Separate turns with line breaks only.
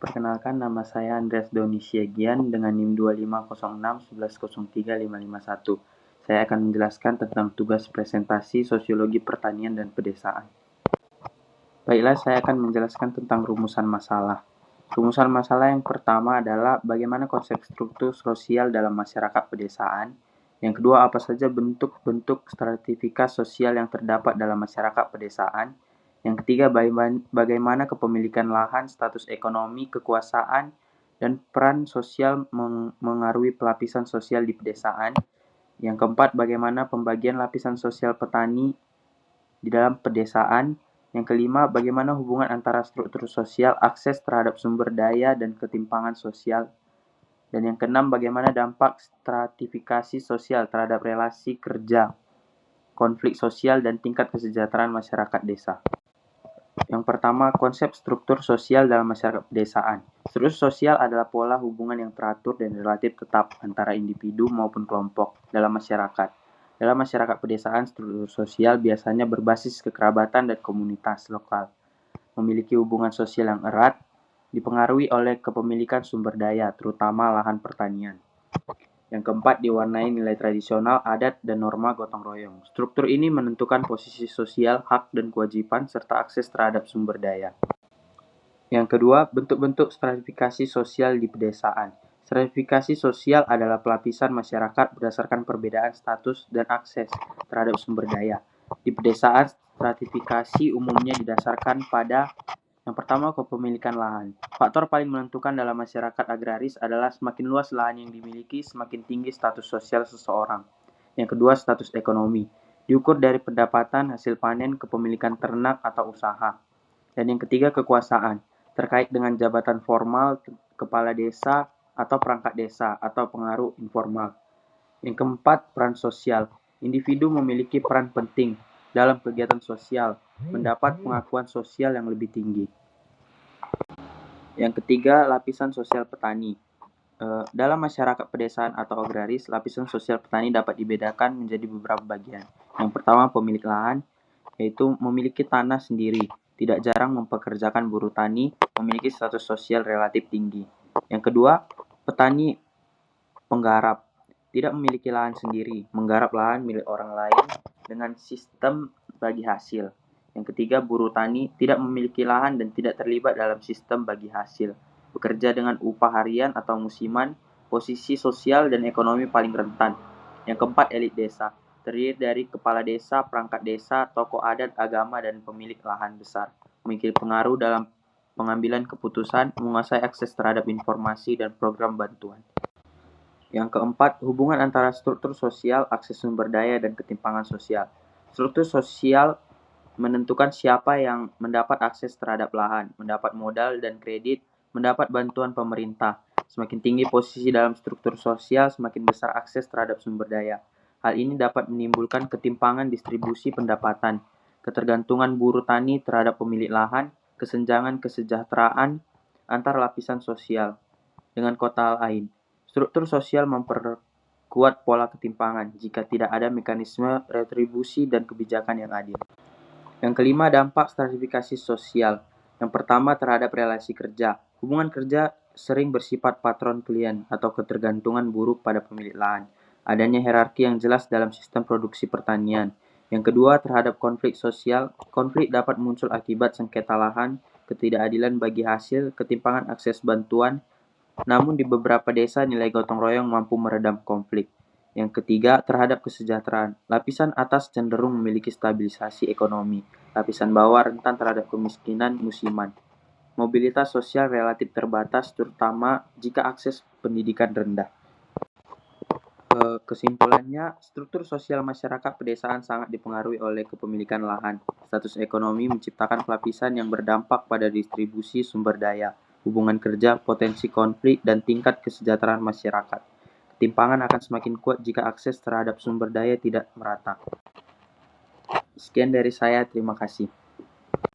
Perkenalkan, nama saya Andreas Doni Siegian dengan NIM 2506 1103 551. Saya akan menjelaskan tentang tugas presentasi Sosiologi Pertanian dan Pedesaan. Baiklah, saya akan menjelaskan tentang rumusan masalah. Rumusan masalah yang pertama adalah bagaimana konsep struktur sosial dalam masyarakat pedesaan. Yang kedua, apa saja bentuk-bentuk stratifikasi sosial yang terdapat dalam masyarakat pedesaan. Yang ketiga, bagaimana kepemilikan lahan, status ekonomi, kekuasaan, dan peran sosial mengaruhi pelapisan sosial di pedesaan. Yang keempat, bagaimana pembagian lapisan sosial petani di dalam pedesaan. Yang kelima, bagaimana hubungan antara struktur sosial, akses terhadap sumber daya, dan ketimpangan sosial. Dan yang keenam, bagaimana dampak stratifikasi sosial terhadap relasi kerja, konflik sosial, dan tingkat kesejahteraan masyarakat desa. Yang pertama, konsep struktur sosial dalam masyarakat pedesaan. Struktur sosial adalah pola hubungan yang teratur dan relatif tetap antara individu maupun kelompok dalam masyarakat. Dalam masyarakat pedesaan, struktur sosial biasanya berbasis kekerabatan dan komunitas lokal, memiliki hubungan sosial yang erat, dipengaruhi oleh kepemilikan sumber daya, terutama lahan pertanian. Yang keempat, diwarnai nilai tradisional, adat, dan norma gotong royong. Struktur ini menentukan posisi sosial, hak, dan kewajiban, serta akses terhadap sumber daya. Yang kedua, bentuk-bentuk stratifikasi sosial di pedesaan. Stratifikasi sosial adalah pelapisan masyarakat berdasarkan perbedaan status dan akses terhadap sumber daya. Di pedesaan, stratifikasi umumnya didasarkan pada yang pertama, kepemilikan lahan. Faktor paling menentukan dalam masyarakat agraris adalah semakin luas lahan yang dimiliki, semakin tinggi status sosial seseorang. Yang kedua, status ekonomi. Diukur dari pendapatan, hasil panen, kepemilikan ternak atau usaha. Dan yang ketiga, kekuasaan. Terkait dengan jabatan formal, kepala desa, atau perangkat desa, atau pengaruh informal. Yang keempat, peran sosial. Individu memiliki peran penting dalam kegiatan sosial, mendapat pengakuan sosial yang lebih tinggi. Yang ketiga, lapisan sosial petani. Dalam masyarakat pedesaan atau agraris, lapisan sosial petani dapat dibedakan menjadi beberapa bagian. Yang pertama, pemilik lahan, yaitu memiliki tanah sendiri, tidak jarang mempekerjakan buruh tani, memiliki status sosial relatif tinggi. Yang kedua, petani penggarap, tidak memiliki lahan sendiri, menggarap lahan milik orang lain dengan sistem bagi hasil. Yang ketiga, buruh tani, tidak memiliki lahan dan tidak terlibat dalam sistem bagi hasil, bekerja dengan upah harian atau musiman, posisi sosial dan ekonomi paling rentan. Yang keempat, elit desa, terdiri dari kepala desa, perangkat desa, tokoh adat, agama, dan pemilik lahan besar, memiliki pengaruh dalam pengambilan keputusan, menguasai akses terhadap informasi dan program bantuan. Yang keempat, hubungan antara struktur sosial, akses sumber daya, dan ketimpangan sosial. Struktur sosial menentukan siapa yang mendapat akses terhadap lahan, mendapat modal dan kredit, mendapat bantuan pemerintah. Semakin tinggi posisi dalam struktur sosial, semakin besar akses terhadap sumber daya. Hal ini dapat menimbulkan ketimpangan distribusi pendapatan, ketergantungan buruh tani terhadap pemilik lahan, kesenjangan kesejahteraan antar lapisan sosial dengan kota lain. Struktur sosial memperkuat pola ketimpangan jika tidak ada mekanisme retribusi dan kebijakan yang adil. Yang kelima, dampak stratifikasi sosial. Yang pertama, terhadap relasi kerja. Hubungan kerja sering bersifat patron klien atau ketergantungan buruk pada pemilik lahan. Adanya hierarki yang jelas dalam sistem produksi pertanian. Yang kedua, terhadap konflik sosial. Konflik dapat muncul akibat sengketa lahan, ketidakadilan bagi hasil, ketimpangan akses bantuan. Namun di beberapa desa nilai gotong royong mampu meredam konflik. Yang ketiga, terhadap kesejahteraan. Lapisan atas cenderung memiliki stabilisasi ekonomi. Lapisan bawah rentan terhadap kemiskinan musiman. Mobilitas sosial relatif terbatas, terutama jika akses pendidikan rendah. Kesimpulannya, struktur sosial masyarakat pedesaan sangat dipengaruhi oleh kepemilikan lahan. Status ekonomi menciptakan pelapisan yang berdampak pada distribusi sumber daya, hubungan kerja, potensi konflik, dan tingkat kesejahteraan masyarakat. Ketimpangan akan semakin kuat jika akses terhadap sumber daya tidak merata. Sekian dari saya, terima kasih.